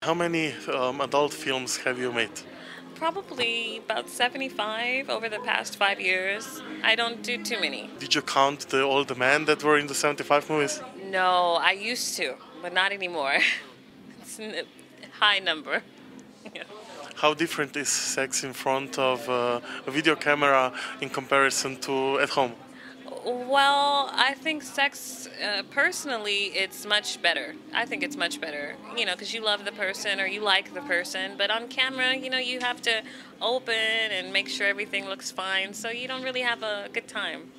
How many adult films have you made? Probably about 75 over the past 5 years. I don't do too many. Did you count all the men that were in the 75 movies? No, I used to, but not anymore. It's a high number. Yeah. How different is sex in front of a video camera in comparison to at home? Well, I think sex, personally, it's much better. I think it's much better, because you love the person or you like the person. But on camera, you have to open and make sure everything looks fine, so you don't really have a good time.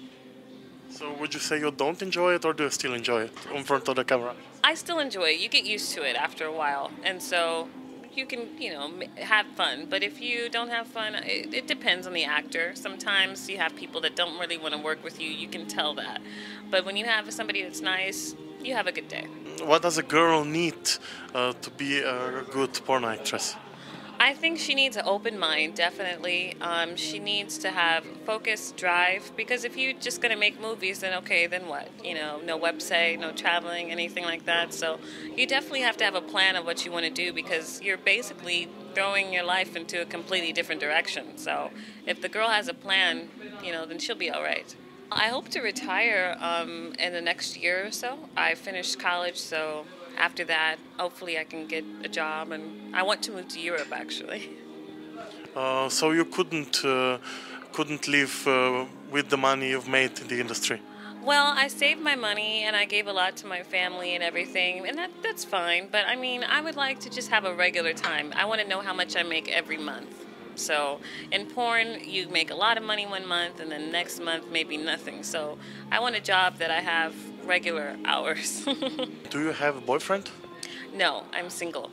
So would you say you don't enjoy it, or do you still enjoy it in front of the camera? I still enjoy it. You get used to it after a while, and so you can, have fun. But if you don't have fun, it depends on the actor. Sometimes you have people that don't really want to work with you. You can tell that. But when you have somebody that's nice, you have a good day. What does a girl need to be a good porno actress? I think she needs an open mind, definitely. She needs to have focus, drive, because if you're just going to make movies, then okay, then what? No website, no traveling, anything like that. So you definitely have to have a plan of what you want to do, because you're basically throwing your life into a completely different direction. So if the girl has a plan, then she'll be all right. I hope to retire in the next year or so. I finished college, so after that, hopefully I can get a job, and I want to move to Europe, actually. So you couldn't live with the money you've made in the industry? Well, I saved my money, and I gave a lot to my family and everything, and that's fine. But, I would like to just have a regular time. I want to know how much I make every month. So in porn, you make a lot of money one month, and then next month maybe nothing. So I want a job that I have regular hours. Do you have a boyfriend? No, I'm single.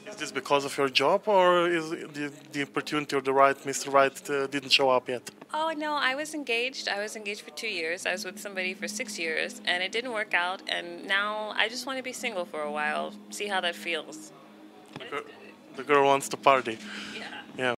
Is this because of your job, or is the opportunity or the right, Mr. Right, didn't show up yet? Oh, no, I was engaged. I was engaged for 2 years. I was with somebody for 6 years, and it didn't work out. And now I just want to be single for a while, see how that feels. The girl wants to party. Yeah. Yeah.